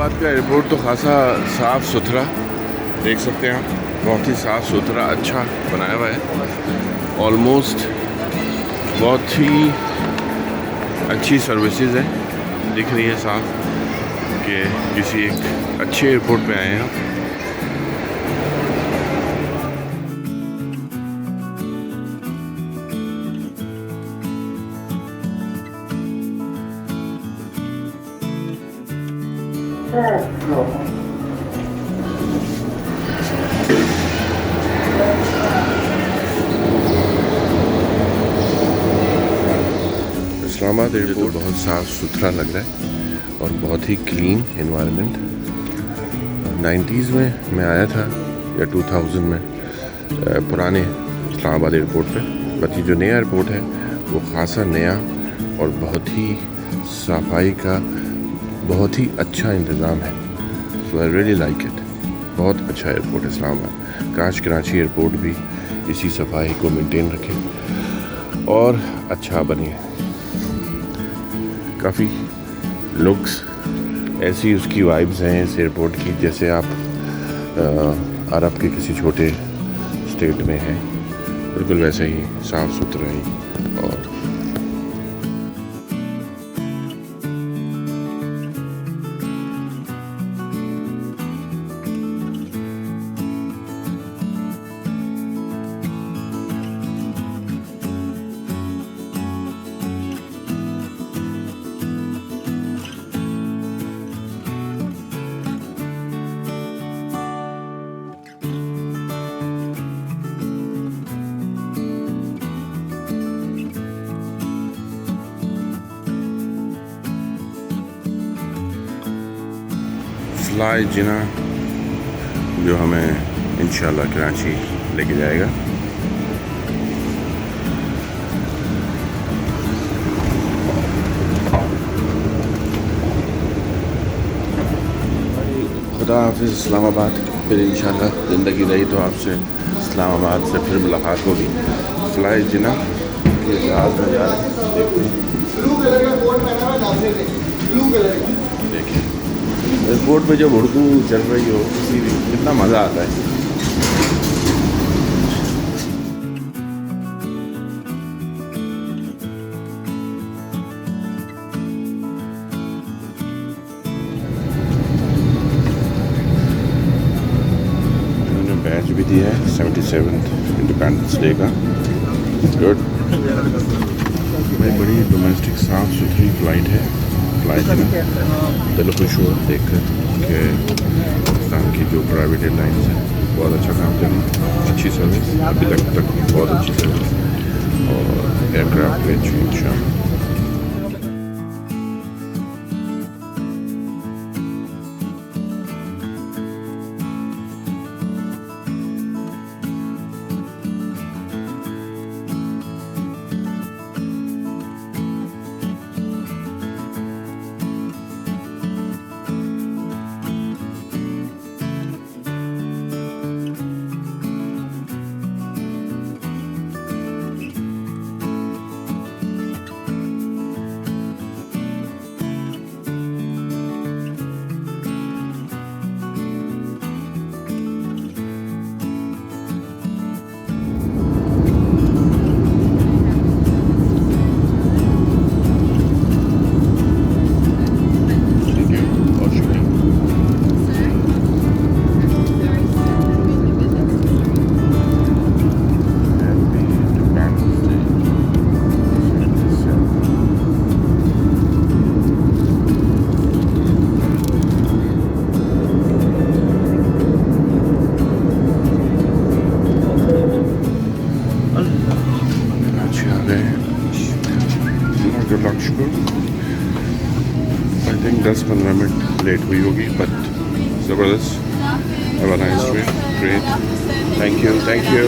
इस्लामाबाद का एयरपोर्ट तो खासा साफ़ सुथरा देख सकते हैं आप, बहुत ही साफ़ सुथरा अच्छा बनाया हुआ है। ऑलमोस्ट बहुत ही अच्छी सर्विसेज हैं, दिख रही है साफ कि किसी एक अच्छे एयरपोर्ट पे आए हैं हम। इस्लामाबाद एयरपोर्ट बहुत साफ़ सुथरा लग रहा है और बहुत ही क्लीन एनवायरनमेंट। 90s में मैं आया था या 2000 में पुराने इस्लामाबाद एयरपोर्ट पे, बाकी जो नया एयरपोर्ट है वो खासा नया और बहुत ही सफाई का बहुत ही अच्छा इंतज़ाम है। सो आई रियली लाइक इट। बहुत अच्छा एयरपोर्ट है इस्लामाबाद। काश कराची एयरपोर्ट भी इसी सफाई को मेंटेन रखे और अच्छा बने। काफ़ी लुक्स ऐसी उसकी वाइब्स हैं इस एयरपोर्ट की जैसे आप अरब के किसी छोटे स्टेट में हैं, बिल्कुल वैसे ही साफ़ सुथरा ही। और फ्लाई जिना जो हमें इंशाल्लाह कराची लेके जाएगा। खुदा हाफिज़ इस्लामाबाद। फिर इंशाल्लाह ज़िंदगी रही तो आपसे इस्लामाबाद से फिर मुलाकात होगी। फ्लाई जिना के जहाज़ में जा रहे हैं, देखते हैं। देखिए एयरपोर्ट पे जब उर्दू चल रही हो किसी भी, कितना मज़ा आता है। उन्होंने बैच भी दिया है 77th इंडिपेंडेंस डे का। गुड। भाई बड़ी डोमेस्टिक साफ़ सुथरी फ़्लाइट है। फ्लाइट है दिल खुश हुआ देख कर कि पाकिस्तान की जो प्राइवेट एयरलाइंस हैं बहुत अच्छा काम कर रही है, अच्छी सर्विस अभी तक बहुत अच्छी सर्विस और एयरक्राफ्ट भी अच्छी इंशाल्लाह। आई थिंक 10-15 मिनट लेट हुई होगी, बट ज़बरदस्त। Have a nice trip, great, thank you.